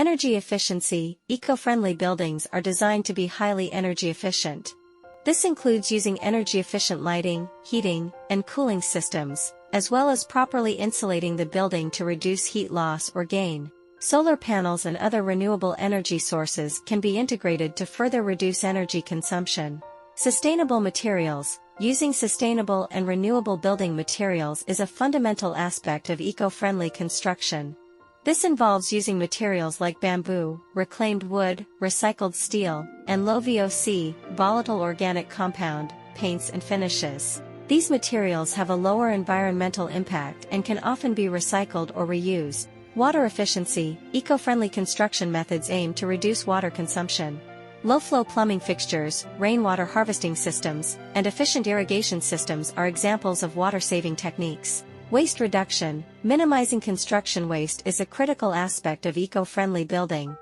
Energy efficiency. Eco-friendly buildings are designed to be highly energy efficient. This includes using energy-efficient lighting, heating, and cooling systems, as well as properly insulating the building to reduce heat loss or gain. Solar panels and other renewable energy sources can be integrated to further reduce energy consumption. Sustainable materials. Using sustainable and renewable building materials is a fundamental aspect of eco-friendly construction. This involves using materials like bamboo, reclaimed wood, recycled steel, and low VOC, volatile organic compound, paints and finishes. These materials have a lower environmental impact and can often be recycled or reused. Water efficiency. Eco-friendly construction methods aim to reduce water consumption. Low-flow plumbing fixtures, rainwater harvesting systems, and efficient irrigation systems are examples of water-saving techniques. Waste reduction. Minimizing construction waste is a critical aspect of eco-friendly building.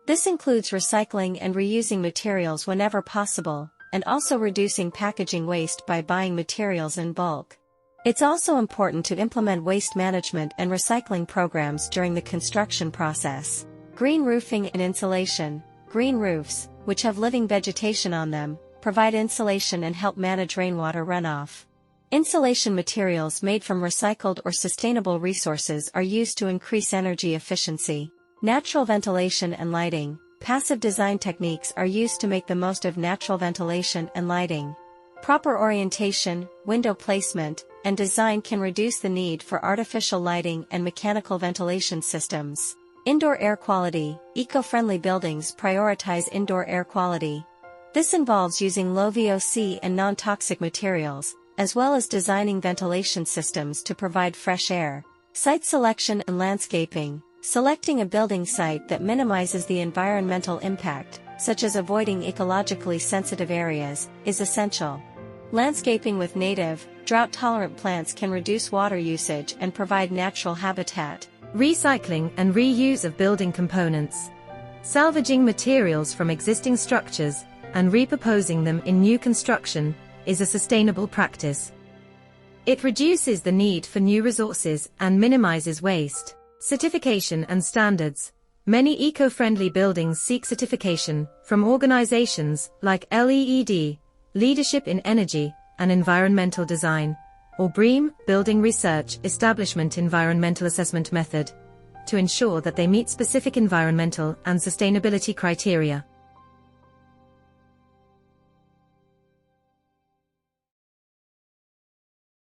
This includes recycling and reusing materials whenever possible, and also reducing packaging waste by buying materials in bulk. It's also important to implement waste management and recycling programs during the construction process. Green roofing and insulation. Green roofs, which have living vegetation on them, provide insulation and help manage rainwater runoff. Insulation materials made from recycled or sustainable resources are used to increase energy efficiency. Natural ventilation and lighting. Passive design techniques are used to make the most of natural ventilation and lighting. Proper orientation, window placement, and design can reduce the need for artificial lighting and mechanical ventilation systems. Indoor air quality. Eco-friendly buildings prioritize indoor air quality. This involves using low VOC and non-toxic materials, as well as designing ventilation systems to provide fresh air. Site selection and landscaping. Selecting a building site that minimizes the environmental impact, such as avoiding ecologically sensitive areas, is essential. Landscaping with native, drought-tolerant plants can reduce water usage and provide natural habitat. Recycling and reuse of building components. Salvaging materials from existing structures and repurposing them in new construction is a sustainable practice. It reduces the need for new resources and minimizes waste. Certification and standards. Many eco-friendly buildings seek certification from organizations like LEED, Leadership in Energy and Environmental Design, or BREEAM, Building Research Establishment Environmental Assessment Method, to ensure that they meet specific environmental and sustainability criteria.